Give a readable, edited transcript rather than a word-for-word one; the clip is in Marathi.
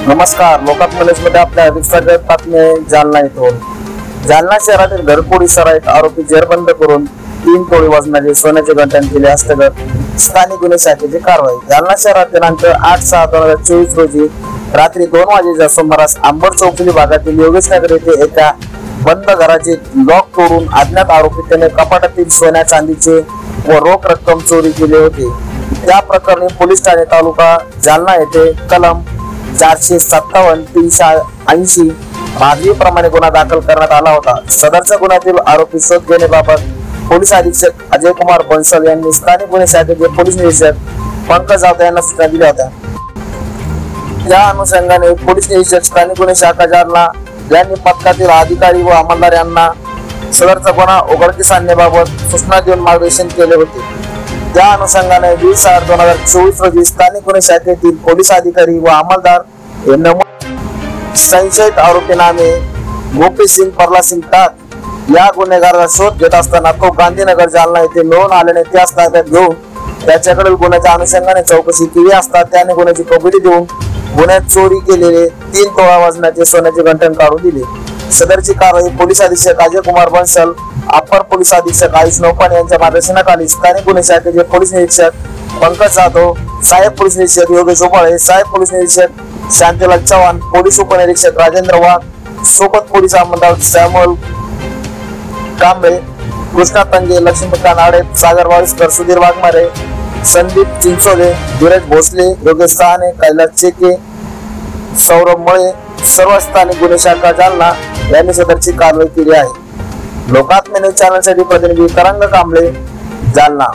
नमस्कार, लोकात्मनेसमध्ये आपल्या अधिक बातमी जालना येथून। जालना शहरातील घरफोडी सराईत आरोपी जेरबंद करून 3 तोळे वजनाचे सोन्याचे गंठण केले हस्तगत स्थानिक गुन्हे शाखेची कारवाई। जालना शहरात दिनांक 8/6/2024 रोजी रात्री 2 वाजेच्या सुमारास आंबड चौफुली भागातील योगेश नगर येथे एका बंद घराचे लॉक तोडून अज्ञात आरोपीने कपाटातील सोन्या चांदीचे व रोख रक्कम चोरी केली होती। त्या प्रकरणी पोलीस ठाणे तालुका जालना येथे कलम 457-380 भाजवी प्रमाणे गुन्हा दाखल करण्यात आला होता। सदरच्या गुन्ह्यातील आरोपी शोध घेण्याबाबत पोलीस अधीक्षक अजय कुमार बंसल यांनी स्थानिक गुन्हे शाखेचे पोलीस निरीक्षक पंकज जाधव यांना सूचना दिल्या होत्या। या अनुषंगाने पोलीस निरीक्षक स्थानिक गुन्हे शाखा जालना यांनी पथकातील अधिकारी व अंमलदार यांना सदरचा गुन्हा उघडकीस आणण्याबाबत सूचना देऊन मार्गदर्शन केले होते। त्या अनुषंगाने 20/6/2024 रोजी स्थानिक गुन्हे शाखेतील पोलीस अधिकारी व अंमलदार हे संशयित आरोपी नामे गोपी सिंग परला सिंग टाक या गुन्हेगाराचा शोध घेत असताना तो गांधीनगर जालना येथे मिळून आल्याने त्यास ताब्यात घेऊन त्याच्याकडील गुन्ह्याच्या अनुषंगाने चौकशी केली असता त्याने गुन्ह्याची कबुली देऊन गुन्ह्यात चोरी केलेले 3 तोळा वजनाचे सोन्याचे गंठण काढून दिले। सदरची कारवाई पोलीस अधीक्षक अजय कुमार बंसल, अप्पर पोलीस अधीक्षक आयुष नौपाने यांच्या मार्गदर्शनाखाली स्थानिक गुन्हे शाखेचे पोलीस निरीक्षक पंकज जाधव, सहाय्यक पोलीस निरीक्षक योगेश ओबाळे, सहाय्यक पोलीस निरीक्षक शांतीलाल चव्हाण, पोलीस उपनिरीक्षक राजेंद्र वाघ, सोबत पोलीस अंमलदार सॅम्युअल कांबळे, कृष्णा तंगे, लक्ष्मीकांत आडे, सागर वाळीस्कर, सुधीर वाघमारे, संदीप चिंचोले, धीरज भोसले, योगेश सहाने, कैलास चेके, सौरभ मळे सर्व स्थानिक गुन्हे शाखा जालना यांनी सदरची कारवाई केली आहे। लोकात्म न्यूज चॅनलसाठी प्रतिनिधी तरंग कांबळे, जालना।